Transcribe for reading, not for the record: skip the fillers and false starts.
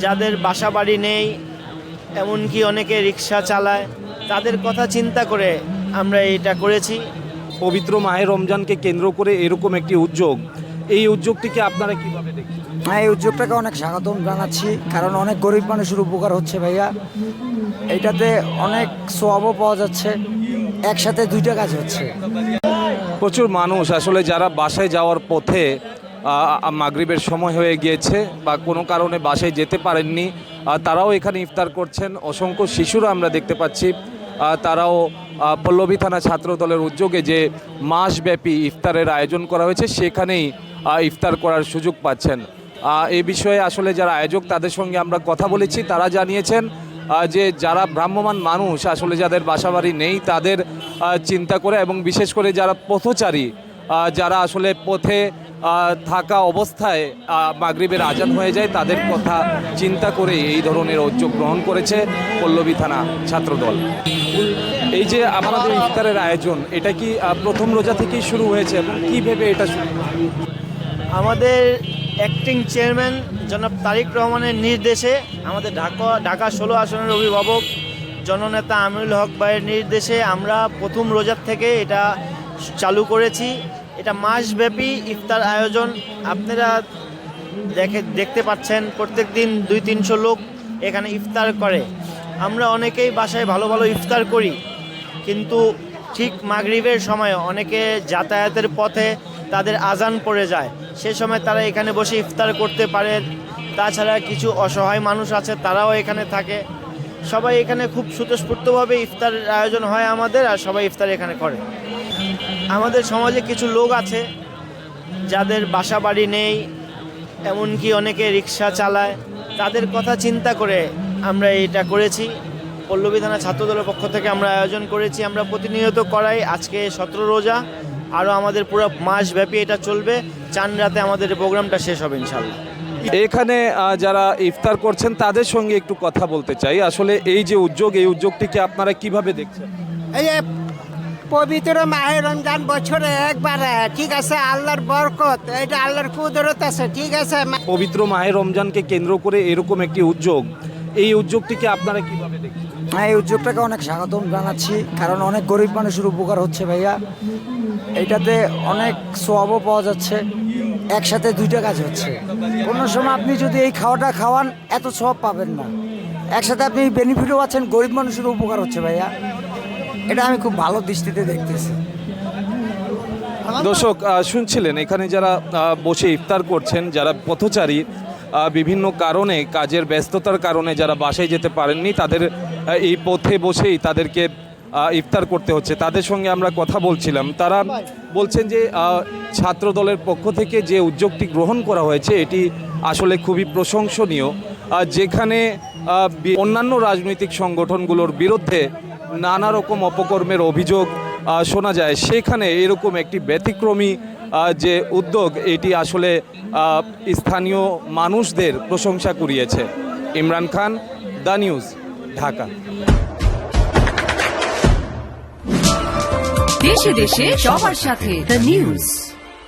যাদের বাসা বাড়ি নেই, এমনকি অনেকে রিক্সা চালায়, তাদের কথা চিন্তা করে আমরা এটা করেছি। পবিত্র মাহে রমজানকে কেন্দ্র করে এরকম একটি উদ্যোগ, এই উদ্যোগটিকে আপনারা কিভাবে দেখছেন? এই উদ্যোগটাকে অনেক স্বাগতম জানাচ্ছি, কারণ অনেক গরিব মানুষের উপকার হচ্ছে ভাইয়া। এইটাতে অনেক সওয়াবও পাওয়া যাচ্ছে, একসাথে দুইটা কাজ হচ্ছে। প্রচুর মানুষ আসলে যারা বাসায় যাওয়ার পথে মাগরিবের সময় হয়ে গিয়েছে বা কোনো কারণে বাসায় যেতে পারেননি, তারাও এখানে ইফতার করছেন। অসংখ্য শিশুরা আমরা দেখতে পাচ্ছি, তারাও পল্লবী থানা ছাত্র দলের উদ্যোগে যে মাসব্যাপী ইফতারের আয়োজন করা হয়েছে সেখানেই ইফতার করার সুযোগ পাচ্ছেন। এই বিষয়ে আসলে যারা আয়োজক তাদের সঙ্গে আমরা কথা বলেছি, তারা জানিয়েছেন যে যারা ভ্রাম্যমাণ মানুষ আসলে যাদের বাসাবাড়ি নেই তাদের চিন্তা করে, এবং বিশেষ করে যারা পথচারী, যারা আসলে পথে থাকা অবস্থায় মাগরিবের আজান হয়ে যায়, তাদের কথা চিন্তা করে এই ধরনের উদ্যোগ গ্রহণ করেছে পল্লবী থানা ছাত্রদল। এই যে আপনাদের ইফতারের আয়োজন, এটা কি প্রথম রোজা থেকেই শুরু হয়েছে এবং কী ভেবে এটা শুরু? আমাদের অ্যাক্টিং চেয়ারম্যান জনাব তারিক রহমানের নির্দেশে, আমাদের ঢাকা 16 আসনের অভিভাবক জননেতা আমিনুল হক ভাইয়ের নির্দেশে আমরা প্রথম রোজার থেকে এটা চালু করেছি। এটা মাসব্যাপী ইফতার আয়োজন। আপনারা দেখতে পাচ্ছেন প্রত্যেক দিন 200-300 লোক এখানে ইফতার করে। আমরা অনেকেই বাসায় ভালো ভালো ইফতার করি, কিন্তু ঠিক মাগরিবের সময় অনেকে যাতায়াতের পথে তাদের আজান পড়ে যায়, সে সময় তারা এখানে বসে ইফতার করতে পারে। তাছাড়া কিছু অসহায় মানুষ আছে, তারাও এখানে থাকে। সবাই এখানে খুব স্বতঃস্ফূর্তভাবে ইফতার আয়োজন হয় আমাদের, আর সবাই ইফতার এখানে করে। আমাদের সমাজে কিছু লোক আছে যাদের বাসা বাড়ি নেই, এমনকি অনেকে রিক্সা চালায়, তাদের কথা চিন্তা করে আমরা এটা করেছি। পল্লবী থানা ছাত্রদলের পক্ষ থেকে আমরা আয়োজন করেছি। আমরা প্রতিনিয়ত করাই। আজকে 17 রোজা, আরও আমাদের পুরো মাসব্যাপী এটা চলবে। চান রাতে আমাদের প্রোগ্রামটা শেষ হবে ইনশাল্লাহ। এখানে যারা ইফতার করছেন তাদের সঙ্গে একটু কথা বলতে চাই। আসলে এই যে উদ্যোগ, এই উদ্যোগটিকে আপনারা কিভাবে দেখছেন? এই যে পবিত্র মাহে রমজান বছরে একবার, ঠিক আছে, আল্লাহর বরকত, এটা আল্লাহর কুদরত আছে, ঠিক আছে। পবিত্র মাহে রমজানকে কেন্দ্র করে এরকম একটি উদ্যোগ, এই উদ্যোগটিকে আপনারা কিভাবে দেখছেন? এই উদ্যোগটাকে অনেক স্বাগতম জানাচ্ছি, কারণ অনেক গরিব মানুষের উপকার হচ্ছে ভাইয়া। এইটাতে অনেক সওয়াবও পাওয়া যাচ্ছে, একসাথে দুইটা কাজ হচ্ছে। কোনো সময় আপনি যদি এই খাওয়াটা খাওয়ান এত সওয়াব পাবেন না, একসাথে আপনি বেনিফিটও পাচ্ছেন, গরিব মানুষের উপকার হচ্ছে ভাইয়া। এটা আমি খুব ভালো দৃষ্টিতে দেখতেছি। দর্শক শুনছিলেন, এখানে যারা বসে ইফতার করছেন, যারা পথচারী, বিভিন্ন কারণে, কাজের ব্যস্ততার কারণে যারা বাসায় যেতে পারেননি, তাদের এই পথে বসেই তাদেরকে ইফতার করতে হচ্ছে। তাদের সঙ্গে আমরা কথা বলছিলাম। তারা বলছেন যে ছাত্র দলের পক্ষ থেকে যে উদ্যোগটি গ্রহণ করা হয়েছে এটি আসলে খুবই প্রশংসনীয়। যেখানে অন্যান্য রাজনৈতিক সংগঠনগুলোর বিরুদ্ধে নানা রকম অপকর্মের অভিযোগ শোনা যায়, সেখানে এরকম একটি ব্যতিক্রমী যে উদ্যোগ, এটি আসলে স্থানীয় মানুষদের প্রশংসা কুড়িয়েছে। Imran Khan, the news, Dhaka. দেশে দেশে সবার সাথে দ্য নিউজ।